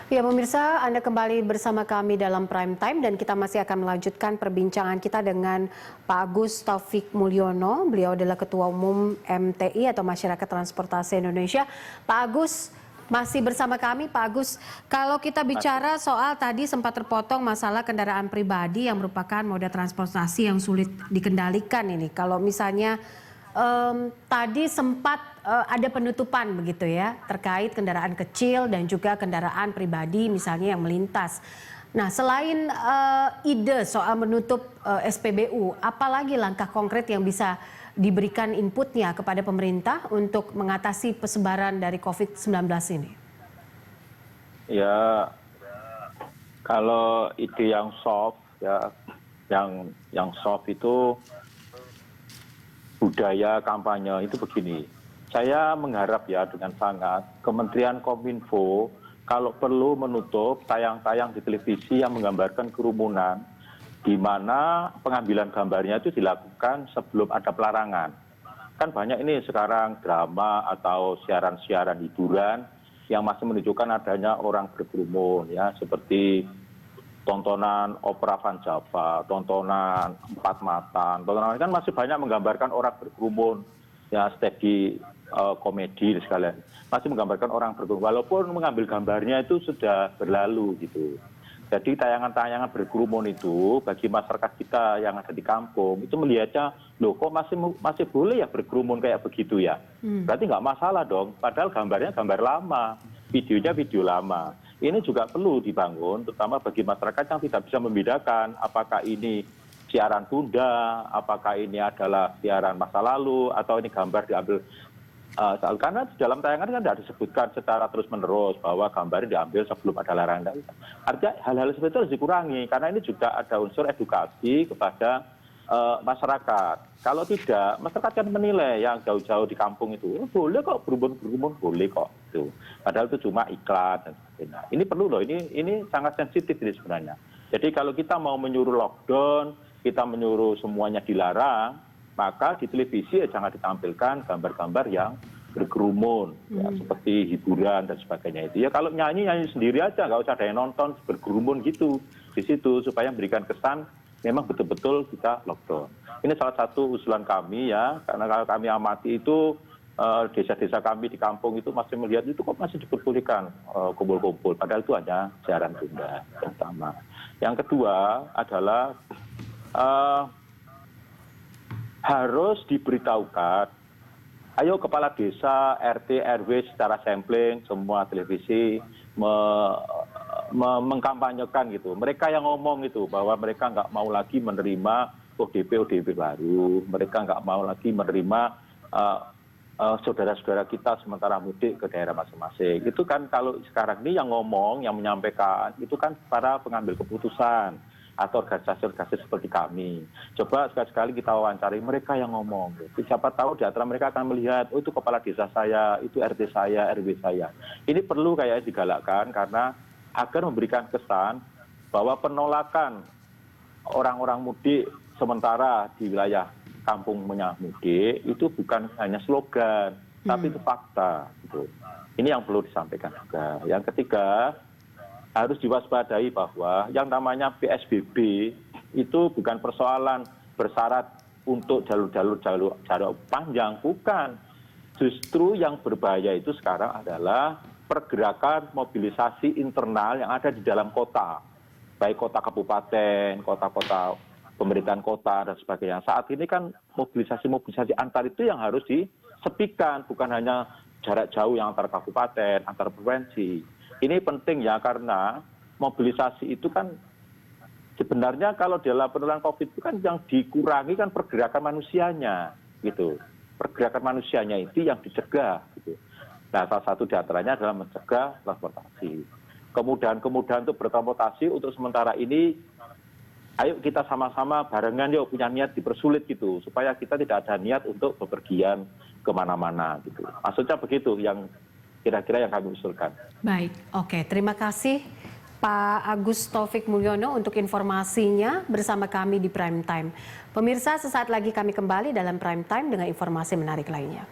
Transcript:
Ya pemirsa, Anda kembali bersama kami dalam Prime Time dan kita masih akan melanjutkan perbincangan kita dengan Pak Agus Taufik Mulyono. Beliau adalah Ketua Umum MTI atau Masyarakat Transportasi Indonesia. Pak Agus masih bersama kami. Pak Agus, kalau kita bicara soal tadi sempat terpotong masalah kendaraan pribadi yang merupakan moda transportasi yang sulit dikendalikan ini. Kalau misalnya tadi sempat ada penutupan begitu ya terkait kendaraan kecil dan juga kendaraan pribadi misalnya yang melintas. Nah, selain ide soal menutup SPBU, apalagi langkah konkret yang bisa diberikan inputnya kepada pemerintah untuk mengatasi persebaran dari COVID-19 ini? Ya, kalau ide yang soft ya, yang soft itu budaya kampanye itu begini. Saya mengharap ya dengan sangat Kementerian Kominfo kalau perlu menutup tayang-tayang di televisi yang menggambarkan kerumunan di mana pengambilan gambarnya itu dilakukan sebelum ada pelarangan. Kan banyak ini sekarang drama atau siaran-siaran hiburan yang masih menunjukkan adanya orang berkerumun ya, seperti tontonan Opera Van Java, tontonan Empat Mata, tontonan kan masih banyak menggambarkan orang berkerumun, ya steady komedi sekalian, masih menggambarkan orang berkerumun, walaupun mengambil gambarnya itu sudah berlalu gitu. Jadi tayangan-tayangan berkerumun itu bagi masyarakat kita yang ada di kampung itu melihatnya, loh kok masih boleh ya berkerumun kayak begitu ya? Berarti nggak masalah dong, padahal gambarnya gambar lama, videonya video lama. Ini juga perlu dibangun, terutama bagi masyarakat yang tidak bisa membedakan apakah ini siaran tunda, apakah ini adalah siaran masa lalu, atau ini gambar diambil. Karena di dalam tayangan kan tidak disebutkan secara terus-menerus bahwa gambarnya diambil sebelum ada larangan. Artinya hal-hal seperti itu harus dikurangi, karena ini juga ada unsur edukasi kepada masyarakat. Kalau tidak, masyarakat kan menilai yang jauh-jauh di kampung itu, boleh kok berkerumun, boleh kok. Gitu. Padahal itu cuma iklan dan sebagainya. Ini perlu loh, ini sangat sensitif ini sebenarnya. Jadi kalau kita mau menyuruh lockdown, kita menyuruh semuanya dilarang, maka di televisi jangan ditampilkan gambar-gambar yang berkerumun, ya, seperti hiburan dan sebagainya itu. Ya kalau nyanyi sendiri aja, nggak usah ada yang nonton berkerumun gitu di situ, supaya memberikan kesan memang betul-betul kita lockdown. Ini salah satu usulan kami ya, karena kalau kami amati itu desa-desa kami di kampung itu masih melihat itu kok masih diperbolehkan kumpul-kumpul, padahal itu hanya siaran tunda yang pertama. Yang kedua adalah harus diberitahukan, ayo kepala desa, RT, RW secara sampling, semua televisi mengkampanyekan gitu. Mereka yang ngomong itu bahwa mereka nggak mau lagi menerima ODP baru, mereka nggak mau lagi menerima saudara-saudara kita sementara mudik ke daerah masing-masing. Itu kan kalau sekarang ini yang ngomong, yang menyampaikan itu kan para pengambil keputusan atau organisasi-organisasi seperti kami. Coba sekali-sekali kita wawancari mereka yang ngomong. Siapa tahu di antara mereka akan melihat, oh itu kepala desa saya, itu RT saya, RW saya. Ini perlu kayak digalakkan karena agar memberikan kesan bahwa penolakan orang-orang mudik sementara di wilayah kampung mudik itu bukan hanya slogan, tapi itu fakta. Gitu. Ini yang perlu disampaikan juga. Yang ketiga, harus diwaspadai bahwa yang namanya PSBB itu bukan persoalan bersyarat untuk jalur panjang, bukan. Justru yang berbahaya itu sekarang adalah pergerakan mobilisasi internal yang ada di dalam kota, baik kota kabupaten, kota-kota pemerintahan kota dan sebagainya. Saat ini kan mobilisasi antar itu yang harus disepikan, bukan hanya jarak jauh yang antar kabupaten, antar provinsi. Ini penting ya, karena mobilisasi itu kan sebenarnya kalau dalam penularan COVID itu kan yang dikurangi kan pergerakan manusianya gitu. Pergerakan manusianya itu yang dicegah gitu. Nah, salah satu di antaranya adalah mencegah transportasi. Kemudahan untuk bertransportasi untuk sementara ini, ayo kita sama-sama barengan yuk punya niat dipersulit gitu, supaya kita tidak ada niat untuk bepergian kemana-mana gitu. Maksudnya begitu yang kira-kira yang kami usulkan. Baik, oke. Terima kasih Pak Agus Taufik Mulyono untuk informasinya bersama kami di Prime Time. Pemirsa, sesaat lagi kami kembali dalam Prime Time dengan informasi menarik lainnya.